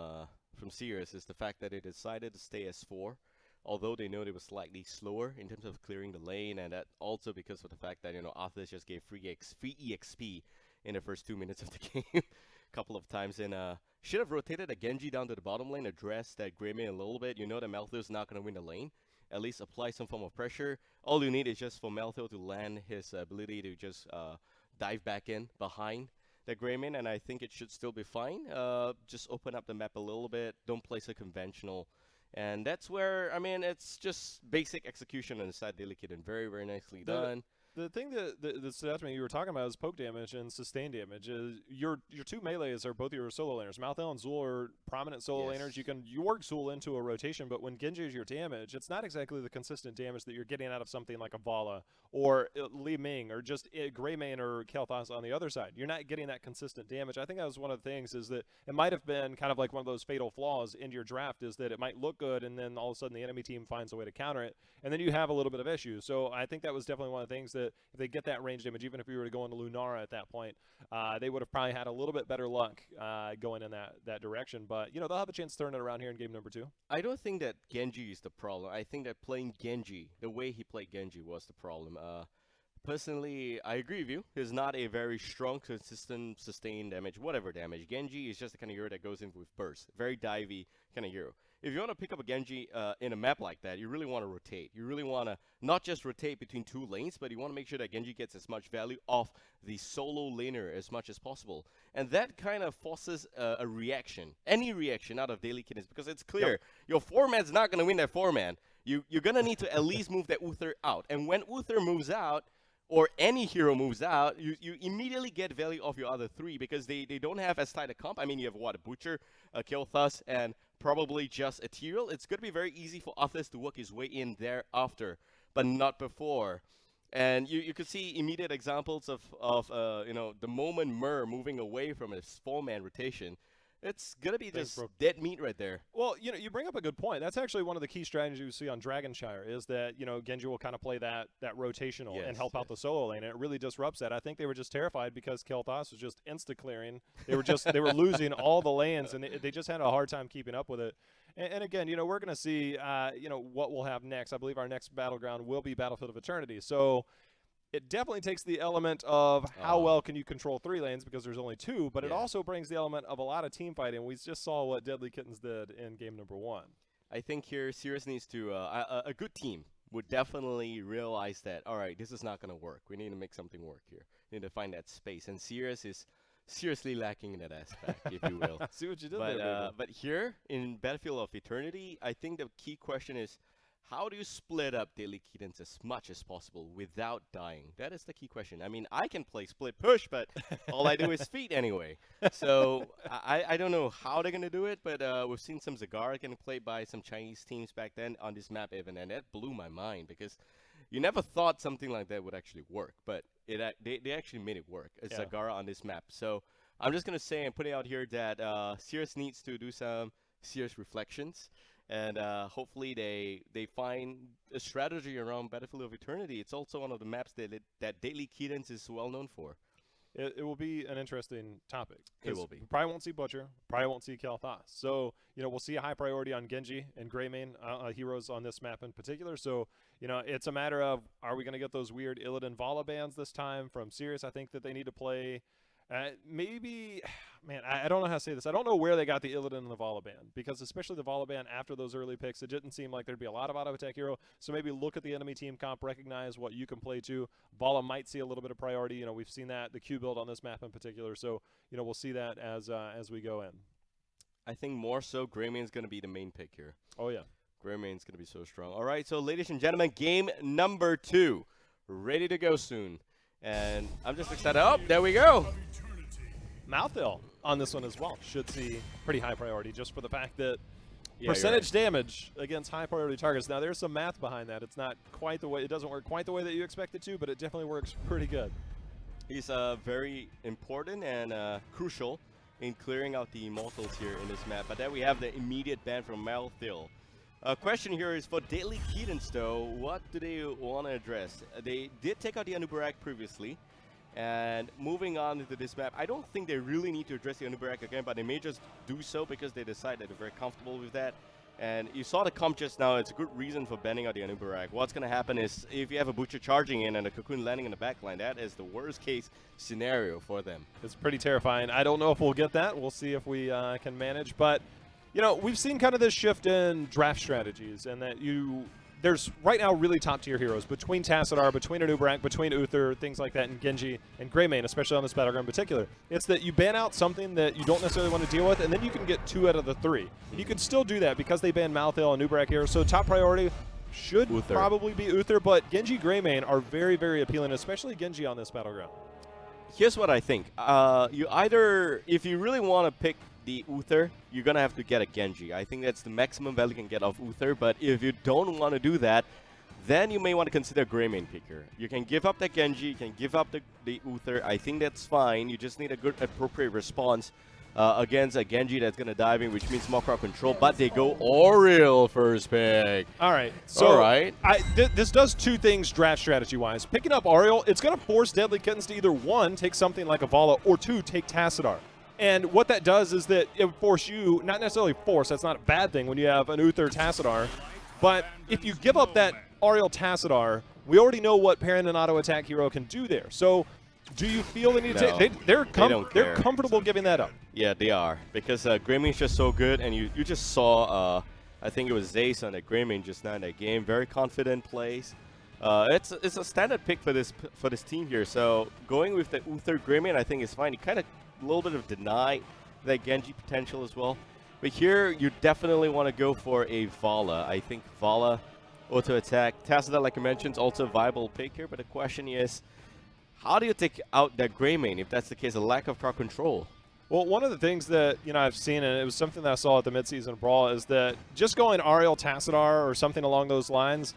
Sirius is the fact that they decided to stay as 4, although they know they were slightly slower in terms of clearing the lane, and that also because of the fact that, Arthas just gave free EXP in the first 2 minutes of the game a couple of times, and should have rotated a Genji down to the bottom lane, addressed that Greymane a little bit. You know that Malthil's not going to win the lane. At least apply some form of pressure. All you need is just for Malthil to land his ability to just dive back in behind the Greymane, and I think it should still be fine. Just open up the map a little bit. Don't play so conventional. And that's where, I mean, it's just basic execution on the side of Deadlykittens. Very, very nicely done. The thing that stood out to me, you were talking about, is poke damage and sustain damage. Your 2 melees are both your solo laners. Malthil and Zul are prominent solo laners. You work Zul into a rotation, but when Genji is your damage, it's not exactly the consistent damage that you're getting out of something like a Vala or Li Ming or just Greymane or Kel'Thas on the other side. You're not getting that consistent damage. I think that was one of the things, is that it might have been kind of like one of those fatal flaws in your draft, is that it might look good and then all of a sudden the enemy team finds a way to counter it, and then you have a little bit of issue. So I think that was definitely one of the things that if they get that range damage, even if we were to go into Lunara at that point, they would have probably had a little bit better luck going in that direction. But, they'll have a chance to turn it around here in game number 2. I don't think that Genji is the problem. I think that playing Genji, the way he played Genji, was the problem. Personally, I agree with you. He's not a very strong, consistent, sustained damage, whatever damage. Genji is just the kind of hero that goes in with burst. Very divey kind of hero. If you want to pick up a Genji in a map like that, you really want to rotate. You really want to not just rotate between 2 lanes, but you want to make sure that Genji gets as much value off the solo laner as much as possible. And that kind of forces a reaction, any reaction out of Deadlykittens, because it's clear your 4-man's not going to win that 4-man. You're going to need to at least move that Uther out. And when Uther moves out, or any hero moves out, you immediately get value off your other 3, because they don't have as tight a comp. I mean, you have a Butcher, a Kel'Thas, and probably just Ethereal. It's going to be very easy for Arthas to work his way in thereafter, but not before. And you could see immediate examples of the moment Myrrh moving away from his 4-man rotation. It's going to be just dead meat right there. Well, you bring up a good point. That's actually one of the key strategies you see on Dragonshire, is that, Genji will kind of play that rotational and help out the solo lane, and it really disrupts that. I think they were just terrified because Kel'Thas was just insta-clearing. They were losing all the lanes, and they just had a hard time keeping up with it. And again, we're going to see, what we'll have next. I believe our next battleground will be Battlefield of Eternity. So it definitely takes the element of how well can you control 3 lanes because there's only 2, but it also brings the element of a lot of team fighting. We just saw what Deadlykittens did in game number 1. I think here Sirius needs to a good team would definitely realize that, all right, this is not going to work. We need to make something work here. We need to find that space. And Sirius is seriously lacking in that aspect, if you will. See what you did there, But here in Battlefield of Eternity, I think the key question is, how do you split up Deadlykittens as much as possible without dying? That is the key question. I mean, I can play split push, but all I do is feet anyway. So I don't know how they're going to do it, but we've seen some Zagara getting played by some Chinese teams back then on this map even, and that blew my mind because you never thought something like that would actually work, but they actually made it work, Zagara on this map. So I'm just going to say and put it out here that Sirius needs to do some serious reflections. And hopefully they find a strategy around Battlefield of Eternity. It's also one of the maps that Deadlykittens is well known for. It will be an interesting topic. It will be. We probably won't see Butcher. Probably won't see Kalthas. So, we'll see a high priority on Genji and Greymane heroes on this map in particular. So, it's a matter of, are we going to get those weird Illidan Vala bans this time from Sirius? I think that they need to play... maybe, man, I don't know how to say this. I don't know where they got the Illidan and the Vala ban, because especially the Vala ban after those early picks, it didn't seem like there'd be a lot of auto-attack hero. So maybe look at the enemy team comp, recognize what you can play to. Vala might see a little bit of priority. We've seen that, the Q build on this map in particular. So, we'll see that as we go in. I think more so Greymane's going to be the main pick here. Oh, yeah. Greymane's going to be so strong. All right, so ladies and gentlemen, game number 2. Ready to go soon. And I'm just excited. Oh, there we go. Malthael on this one as well should see pretty high priority just for the fact that Yeah, percentage damage against high priority targets. Now there's some math behind that. It's not quite the way, it doesn't work quite the way that you expect it to, but it definitely works pretty good. He's very important and crucial in clearing out the immortals here in this map. But then we have the immediate ban from Malthael. Question here is for Deadlykittens though, what do they want to address? They did take out the Anubarak previously. And moving on into this map, I don't think they really need to address the Anubarak again, but they may just do so because they decide that they're very comfortable with that. And you saw the comp just now, it's a good reason for banning out the Anubarak. What's going to happen is if you have a Butcher charging in and a Cocoon landing in the backline, that is the worst case scenario for them. It's pretty terrifying. I don't know if we'll get that. We'll see if we can manage. But, we've seen kind of this shift in draft strategies and that there's right now really top-tier heroes between Tassadar, between Anubarak, between Uther, things like that, and Genji, and Greymane, especially on this battleground in particular. It's that you ban out something that you don't necessarily want to deal with, and then you can get 2 out of the 3. And you can still do that because they banned Malthael and Anubarak here, so top priority should probably be Uther, but Genji, Greymane are very, very appealing, especially Genji on this battleground. Here's what I think. You either, if you really want to pick the Uther, you're going to have to get a Genji. I think that's the maximum value you can get of Uther, but if you don't want to do that, then you may want to consider Greymane picker. You can give up the Genji, you can give up the Uther. I think that's fine. You just need a good, appropriate response against a Genji that's going to dive in, which means more crowd control, but they go Oriel first pick. All right. So right. This does 2 things draft strategy-wise. Picking up Oriel, it's going to force Deadlykittens to either 1, take something like a Vala, or 2, take Tassadar. And what that does is that it would force you, not necessarily force, that's not a bad thing when you have an Uther Tassadar, but if you give up that Oriel Tassadar, we already know what parent and auto attack hero can do there. So do you feel the need to take, they're comfortable giving that up? Yeah, they are, because Greymane's just so good, and you just saw, I think it was Zace on the Greymane just now in that game, very confident plays. It's a standard pick for this team here, so going with the Uther Greymane I think is fine. You kind of a little bit of deny that Genji potential as well. But here, you definitely want to go for a Vala. I think Vala, auto attack. Tassadar, like I mentioned, is also a viable pick here. But the question is, how do you take out that Greymane if that's the case, a lack of crowd control? Well, one of the things that I've seen, and it was something that I saw at the midseason brawl, is that just going Oriel Tassadar or something along those lines,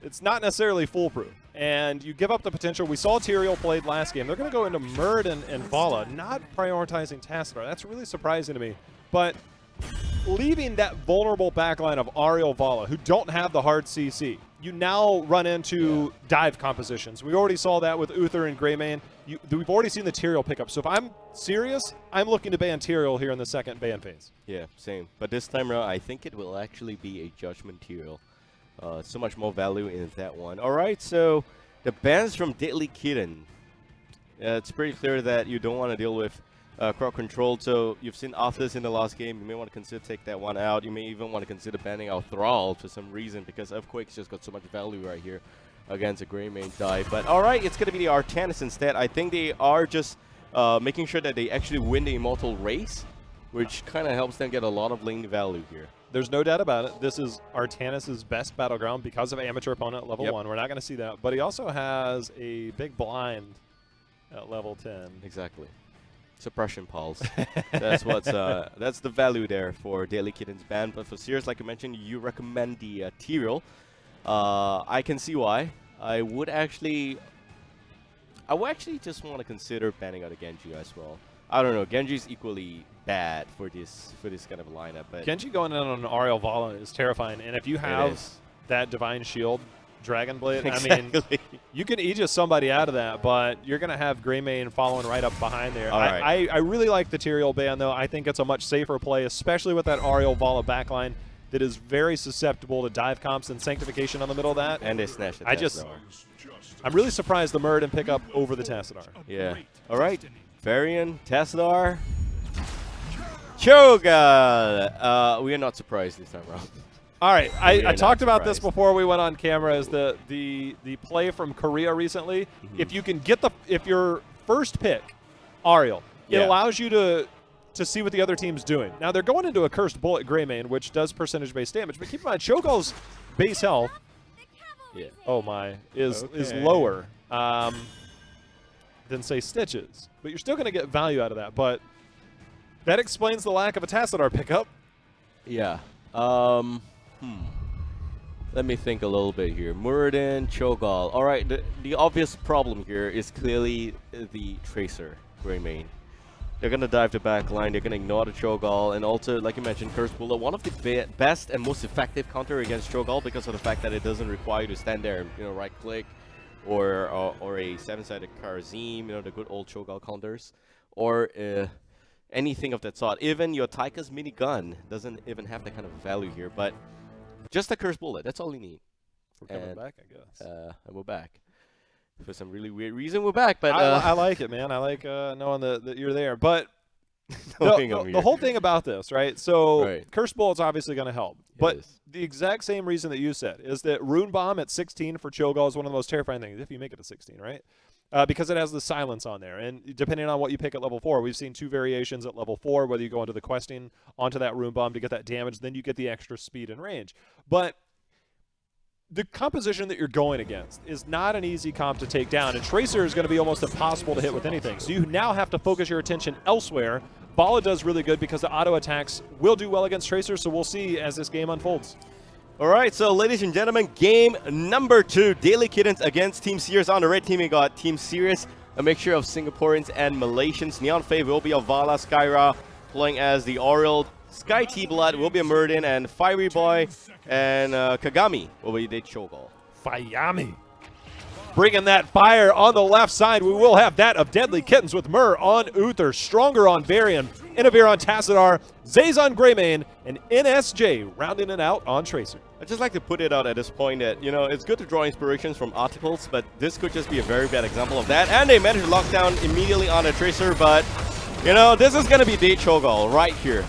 it's not necessarily foolproof. And you give up the potential. We saw Tyrael played last game. They're going to go into Murd and Vala, not prioritizing Tassadar. That's really surprising to me. But leaving that vulnerable backline of Oriel Vala, who don't have the hard CC, you now run into dive compositions. We already saw that with Uther and Greymane. We've already seen the Tyrael pickup. So if I'm serious, I'm looking to ban Tyrael here in the second ban phase. Yeah, same. But this time around, I think it will actually be a Judgment Tyrael. So much more value in that one. All right, so The bans from Deadlykittens. It's pretty clear that you don't want to deal with crowd control. So you've seen Arthas in the last game. You may want to consider take that one out. You may even want to consider banning out Thrall for some reason because Earthquake's just got so much value right here against a Greymane dive. But alright, it's going to be the Artanis instead. I think they are just making sure that they actually win the Immortal race, which kind of helps them get a lot of lane value here. There's no doubt about it. This is Artanis' best battleground because of amateur opponent level 1. We're not going to see that. But he also has a big blind at level 10. Exactly. Suppression pulse. That's what's that's the value there for Deadlykittens ban. But for Sirius, like I mentioned, you recommend the Tyrael. I can see why. I would actually just want to consider banning out a Genji as well. I don't know. Genji's equally bad for this kind of lineup. But Genji going in on an Ariel Vala is terrifying. And if you have that Divine Shield Dragon Blade, exactly. I mean, you can Aegis somebody out of that, but you're going to have Greymane following right up behind there. I really like the Tyrael ban, though. I think it's a much safer play, especially with that Ariel Vala backline that is very susceptible to dive comps and sanctification on the middle of that. And they snatched the I'm really surprised the Mur didn't pick up over the Tassadar. Yeah. All right. Varian, Tassadar, Cho'Gall. We are not surprised this time around. All right, I talked about this before we went on camera. Is the play from Korea recently? If you can get if your first pick, Ariel, it allows you to see what the other team's doing. Now they're going into a Cursed Bullet Greymane, which does percentage-based damage, but keep in mind Cho'Gall's base health, is lower than say Stitch's, but you're still going to get value out of that. But that explains the lack of a Tassadar pickup. Yeah. Let me think a little bit here. Muradin, Cho'Gall. All right, the obvious problem here is clearly the Tracer, Greymane. They're going to dive the back line. They're going to ignore the Cho'Gall. And also, like you mentioned, Cursed Bullet, one of the best and most effective counter against Cho'Gall because of the fact that it doesn't require you to stand there and right-click or a 7-sided Karazim, the good old Cho'Gall counters, or anything of that sort. Even your Taika's minigun doesn't even have that kind of value here, but just a Cursed Bullet, that's all you need. We're coming back, I guess. And we're back. For some really weird reason, we're back. But I like it, man. I like knowing that you're there. But the whole thing about this, right? So Cursed Bullet's obviously going to help. But the exact same reason that you said is that Rune Bomb at 16 for Cho'Gall is one of the most terrifying things, if you make it to 16, right? Because it has the silence on there. And depending on what you pick at level 4, we've seen 2 variations at level 4, whether you go into the questing onto that Rune Bomb to get that damage, then you get the extra speed and range. But the composition that you're going against is not an easy comp to take down, and Tracer is going to be almost impossible to hit with anything. So you now have to focus your attention elsewhere. Bala does really good because the auto attacks will do well against Tracer, so we'll see as this game unfolds. All right, so ladies and gentlemen, game number 2, Deadlykittens against Team Sirius. On the red team, we got Team Sirius, a mixture of Singaporeans and Malaysians. Neon Faye will be a Vala Skyra, playing as the Oriel. Sky T-Blood will be a Murdin, and Fiery Boy and Kagami will be the Cho'Gall. Fayami. Bringing that fire on the left side. We will have that of Deadlykittens with Mur on Uther, Stronger on Varian, Inavir on Tassadar, Zaze on Greymane, and NSJ rounding it out on Tracer. I'd just like to put it out at this point that, it's good to draw inspirations from articles, but this could just be a very bad example of that. And they managed to lock down immediately on a Tracer, but, this is going to be the Cho'Gall right here.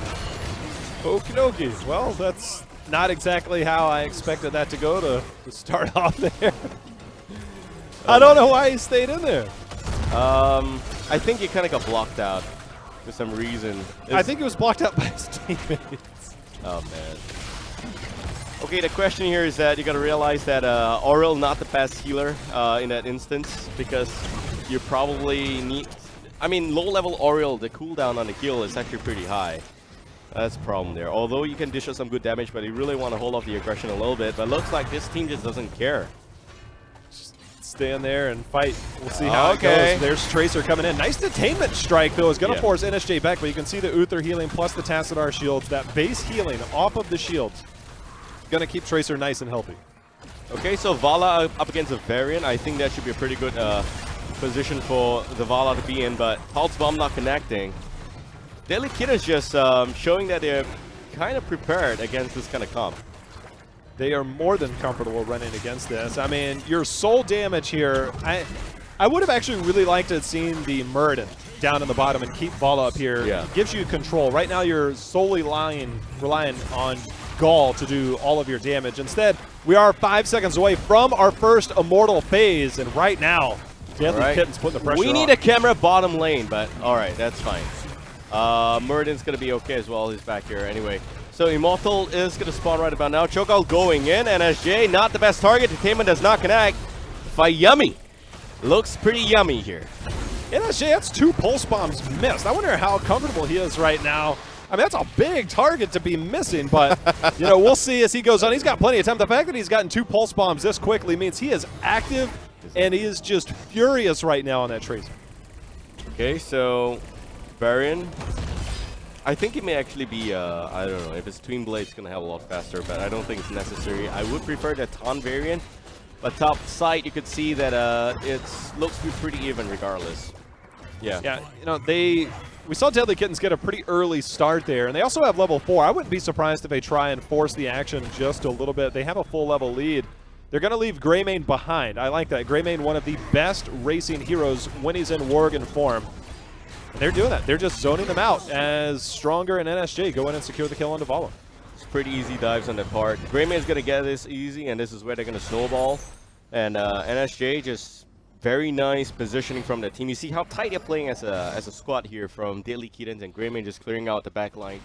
Okie dokie. Well, that's not exactly how I expected that to go to start off there. I don't know why he stayed in there. I think he kind of got blocked out for some reason. I think he was blocked out by his teammates. Oh, man. Okay, the question here is that you got to realize that Oriel not the best healer in that instance because you probably need... low-level Oriel, the cooldown on the heal is actually pretty high. That's the problem there. Although you can dish out some good damage, but you really want to hold off the aggression a little bit. But looks like this team just doesn't care. Just stand there and fight. We'll see how it goes. There's Tracer coming in. Nice detainment strike, though. Is going to force NSJ back, but you can see the Uther healing plus the Tassadar shields. That base healing off of the shields. Going to keep Tracer nice and healthy. Okay, so Vala up against a Varian. I think that should be a pretty good position for the Vala to be in, but Pulse Bomb not connecting. Deadlykittens just showing that they're kind of prepared against this kind of comp. they are more than comfortable running against this. I mean, your soul damage here, I would have actually really liked to have seen the Muradin down in the bottom and keep ball up here. Yeah. It gives you control. Right now you're solely relying on Gall to do all of your damage. Instead, we are 5 seconds away from our first Immortal phase, and right now, Deadlykittens putting the pressure on. We need a camera bottom lane, but all right, that's fine. Muradin's going to be okay as well. He's back here anyway. So Immortal is going to spawn right about now. Cho'Gall going in, and SJ, not the best target. Detainment does not connect. Yummy. Looks pretty yummy here. NSJ, that's 2 pulse bombs missed. I wonder how comfortable he is right now. I mean, that's a big target to be missing, but, you know, we'll see as he goes on. He's got plenty of time. The fact that he's gotten 2 pulse bombs this quickly means he is active, and he is just furious right now on that Tracer. Okay, so Varian, I think it may actually be, I don't know, if it's Twin Blade, it's going to have a lot faster, but I don't think it's necessary. I would prefer the Ton variant, but top side, you could see that it looks to be pretty even regardless. Yeah. Yeah, you know, we saw Deadlykittens get a pretty early start there, and they also have level 4. I wouldn't be surprised if they try and force the action just a little bit. They have a full level lead. They're going to leave Greymane behind. I like that. Greymane, one of the best racing heroes when he's in Worgen form. And they're doing that. They're just zoning them out as Stronger and NSJ go in and secure the kill on Devala. It's pretty easy dives on that part. Greymane's going to get this easy, and this is where they're going to snowball. And NSJ just very nice positioning from the team. You see how tight they're playing as a squad here from Deadlykittens and Greymane just clearing out the back line.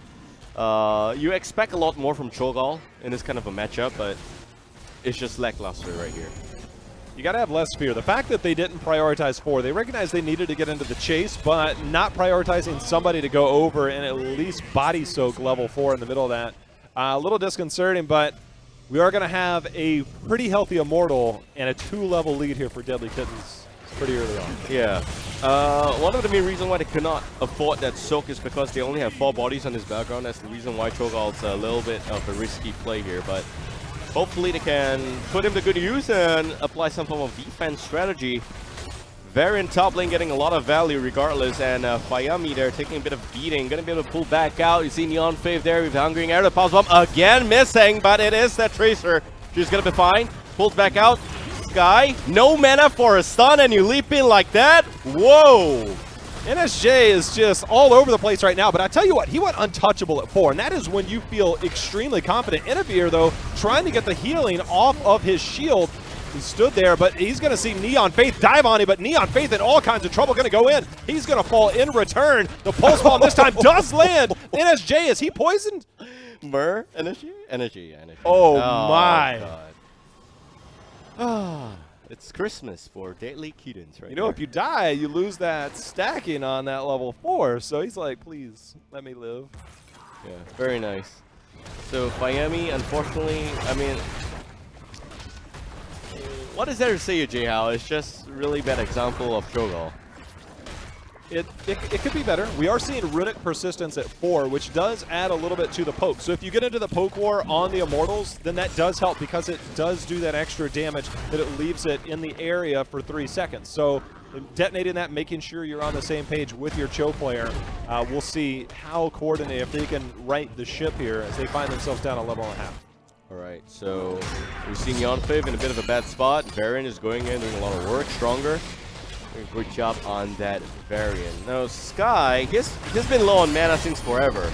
You expect a lot more from Cho'Gall in this kind of a matchup, but it's just lackluster right here. You got to have less fear. The fact that they didn't prioritize 4, they recognized they needed to get into the chase, but not prioritizing somebody to go over and at least body soak level 4 in the middle of that. A little disconcerting, but we are going to have a pretty healthy Immortal and a 2-level lead here for Deadlykittens pretty early on. Yeah. One of the main reasons why they cannot afford that soak is because they only have 4 bodies on this background. That's the reason why Cho'Gall's a little bit of a risky play here, but hopefully they can put him to good use and apply some form of defense strategy. Varian top lane getting a lot of value regardless, and Fayami there taking a bit of beating. Going to be able to pull back out. You see Neon Fave there with Hungering Air. The pulse bomb again missing, but it is that Tracer. She's going to be fine. Pulls back out. Sky, no mana for a stun, and you leap in like that? Whoa! NSJ is just all over the place right now, but I tell you what, he went untouchable at 4, and that is when you feel extremely confident. Inavir, though, trying to get the healing off of his shield. He stood there, but he's going to see Neon Faith dive on him, but Neon Faith in all kinds of trouble, going to go in. He's going to fall in return. The pulse bomb this time does land. NSJ, is he poisoned? Energy? Energy. Oh my. God. It's Christmas for Deadlykittens right You know, here. if you die, you lose that stacking on that level 4. So he's like, please, let me live. Yeah, very nice. So Fayami, unfortunately, I mean, what is there to say, J-How? It's just a really bad example of Cho'Gall. It could be better. We are seeing Runic Persistence at 4, which does add a little bit to the poke. So if you get into the poke war on the Immortals, then that does help because it does do that extra damage that it leaves it in the area for 3 seconds. So detonating that, making sure you're on the same page with your Cho player, we'll see how coordinated, if they can right the ship here as they find themselves down a level and a half. All right, so we've seen Yonfav in a bit of a bad spot. Varian is going in, doing a lot of work, Stronger. Good job on that Varian. Now Sky, he's been low on mana since forever.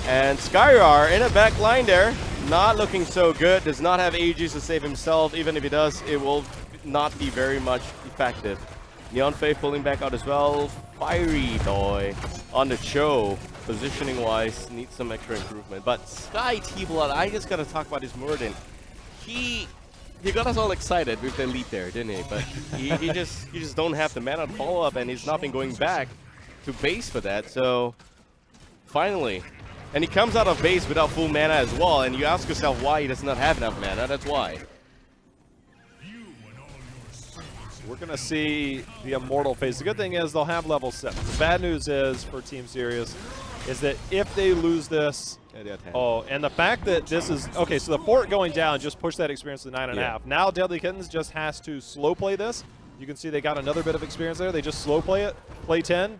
And Skyrar in a back line there, not looking so good. Does not have AGs to save himself. Even if he does, it will not be very much effective. Neon Faith pulling back out as well. Fiery Boy on the Cho, positioning-wise, needs some extra improvement. But Sky T-Blood, I just gotta talk about his Muradin. He got us all excited with the lead there, didn't he? But you just don't have the mana to follow up, and he's not been going back to base for that. So finally, and he comes out of base without full mana as well. And you ask yourself why he does not have enough mana. That's why. We're going to see the Immortal phase. The good thing is they'll have level 7. The bad news is for Team Sirius is that if they lose this, and the fact that this is, okay, so the fort going down just pushed that experience to 9.5. Yeah. Now Deadlykittens just has to slow play this. You can see they got another bit of experience there. They just slow play it, play 10,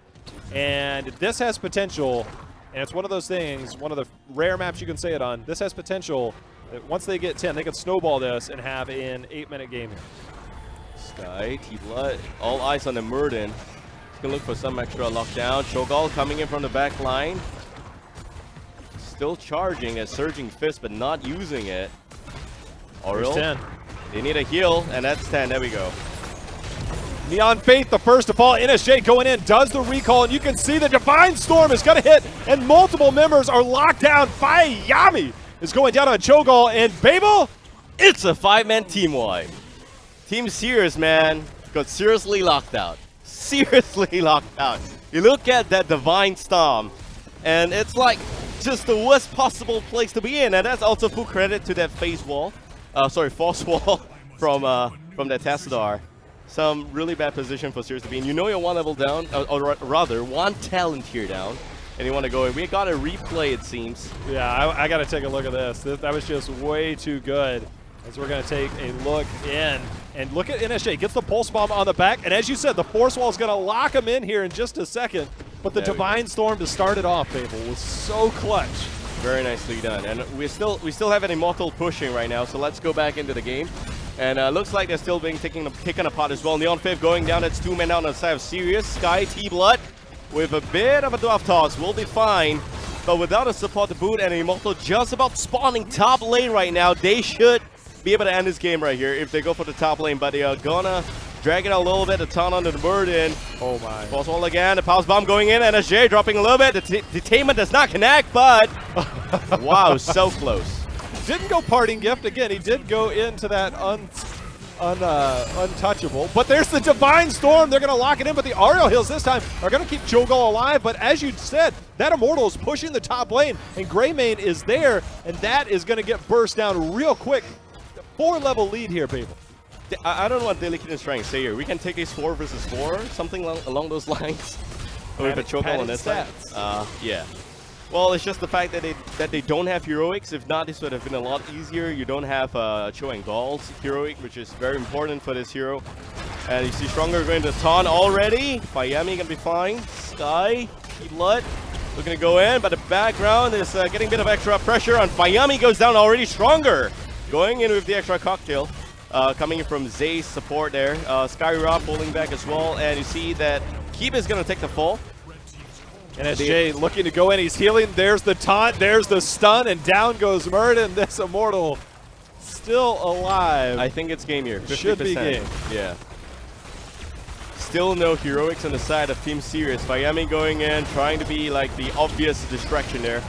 and this has potential, and it's one of those things, one of the rare maps you can say it on. This has potential Once they get 10, they can snowball this and have an 8-minute game here. Sky, T-Blood, all eyes on the Murden. He's gonna look for some extra lockdown. Cho'Gall coming in from the back line. Still charging a Surging Fist, but not using it. Oriole, 10. They need a heal, and that's 10. There we go. Neon Faith, the first to fall. NSJ going in, does the recall, and you can see the Divine Storm is going to hit, and multiple members are locked down. Fayami is going down on Cho'Gall, and Babel. It's a 5-man team wipe. Team Sirius, man, got seriously locked out. Seriously locked out. You look at that Divine Storm, and it's like just the worst possible place to be in, and that's also full credit to that phase wall. Force wall from that Tassadar. Some really bad position for Sirius to be in. You know you're one level down, or rather, one talent tier down, and you want to go in. We got a replay, it seems. Yeah, I got to take a look at this. That was just way too good. As we're going to take a look in. And look at NSJ. Gets the Pulse Bomb on the back. And as you said, the Force Wall is going to lock him in here in just a second. But the Divine Storm to start it off, Babel, was so clutch. Very nicely done. And we still have an Immortal pushing right now, so let's go back into the game. And looks like they're still being taken apart as well. Neon Fifth going down. It's 2 men down on the side of Sirius. Sky, T-Blood with a bit of a dwarf toss. Will be fine. But without a support to boot and an Immortal just about spawning top lane right now, they should be able to end this game right here if they go for the top lane. But they are gonna drag it out a little bit. The taunt onto the Burden. Oh my. False wall again. The Pulse Bomb going in. And NSJ dropping a little bit. The Detainment does not connect, but wow, so close. Didn't go Parting Gift. Again, he did go into that untouchable. But there's the Divine Storm. They're going to lock it in, but the Ariel Heals this time are going to keep Cho'Gall alive. But as you said, that Immortal is pushing the top lane, and Greymane is there, and that is going to get burst down real quick. 4-level lead here, people. I don't know what Deadlykittens is trying to say here. We can take a 4 versus 4, something along those lines. With a Cho'Gall on this side. Yeah. Well, it's just the fact that they don't have heroics. If not, this would have been a lot easier. You don't have Cho and Gall's heroic, which is very important for this hero. And you see Stronger going to taunt already. Fayami gonna be fine. Sky, Blood, looking to go in, but the background is getting a bit of extra pressure on Fayami. Goes down already. Stronger going in with the extra cocktail. Coming in from Zay's support there. Skyrock pulling back as well, and you see that Keep is gonna take the fall. NSJ looking to go in. He's healing. There's the taunt. There's the stun. And down goes Murden. This Immortal still alive. I think it's game here. 50%. Should be game. Yeah. Still no heroics on the side of Team Sirius. Fayami going in, trying to be like the obvious distraction there.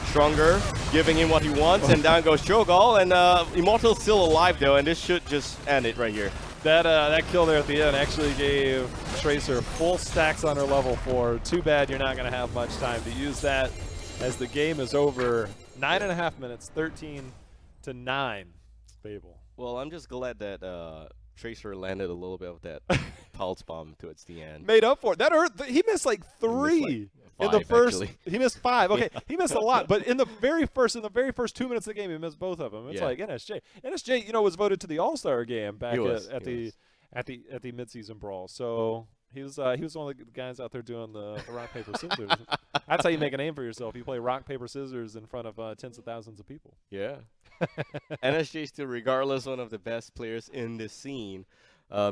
Stronger, giving him what he wants. And down goes Cho'Gall. And Immortal's still alive though. And this should just end it right here. That kill there at the end actually gave Tracer full stacks on her level 4. Too bad you're not going to have much time to use that as the game is over. 9.5 minutes, 13-9, Babel. Well, I'm just glad that Tracer landed a little bit of that Pulse Bomb towards the end. Made up for it. That hurt. He missed like 3 in the first. Actually. He missed 5. Okay, he missed a lot, but in the very first 2 minutes of the game, he missed both of them. It's like NSJ. NSJ, you know, was voted to the All-Star game back at the midseason brawl. So he was one of the guys out there doing the rock paper scissors. That's how you make a name for yourself. You play rock paper scissors in front of tens of thousands of people. Yeah. NSJ still, regardless, one of the best players in this scene.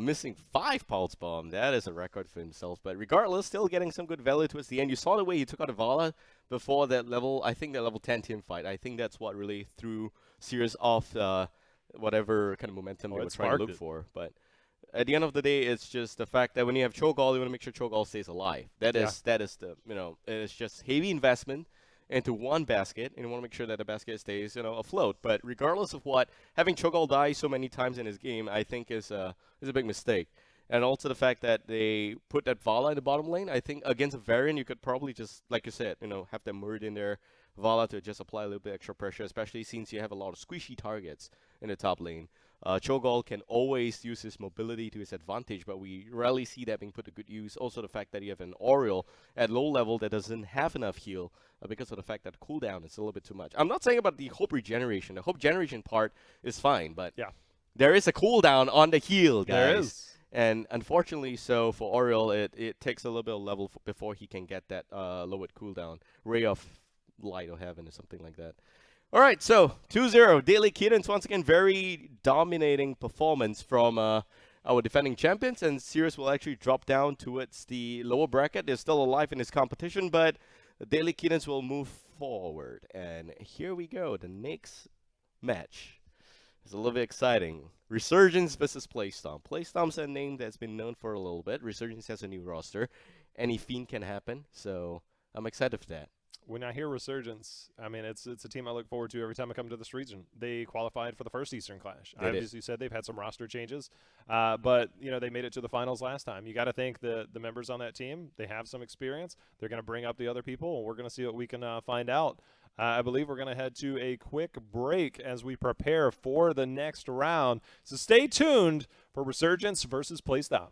Missing 5 Pulse Bomb. That is a record for himself. But regardless, still getting some good value towards the end. You saw the way he took out Avala before that level, I think that level 10 team fight. I think that's what really threw Sirius off whatever kind of momentum they were trying to look for. But at the end of the day, it's just the fact that when you have Cho'Gall, you want to make sure Cho'Gall stays alive. That is the, you know, it's just heavy investment into one basket, and you want to make sure that the basket stays, you know, afloat. But regardless of what, having Cho'Gall die so many times in his game, I think is a big mistake. And also the fact that they put that Vala in the bottom lane, I think against a variant, you could probably just, like you said, you know, have them Murd in there, Vala to just apply a little bit extra pressure, especially since you have a lot of squishy targets in the top lane. Cho'Gall can always use his mobility to his advantage, but we rarely see that being put to good use. Also the fact that you have an Oriole at low level that doesn't have enough heal because of the fact that cooldown is a little bit too much. I'm not saying about the hope regeneration. The hope generation part is fine, but there is a cooldown on the heal, guys. There is. And unfortunately, so for Oriole, it takes a little bit of level before he can get that lowered cooldown. Ray of Light or Heaven or something like that. All right, so 2-0. Deadlykittens once again very dominating performance from our defending champions, and Sirius will actually drop down towards the lower bracket. They're still alive in this competition, but the Deadlykittens will move forward. And here we go. The next match is a little bit exciting. Resurgence versus Playstorm. Playstorm's a name that's been known for a little bit. Resurgence has a new roster. Any fiend can happen, so I'm excited for that. When I hear Resurgence, I mean, it's a team I look forward to every time I come to this region. They qualified for the first Eastern Clash. As you said, they've had some roster changes, but they made it to the finals last time. You got to think the members on that team, they have some experience. They're going to bring up the other people, and we're going to see what we can find out. I believe we're going to head to a quick break as we prepare for the next round. So stay tuned for Resurgence versus Playstop.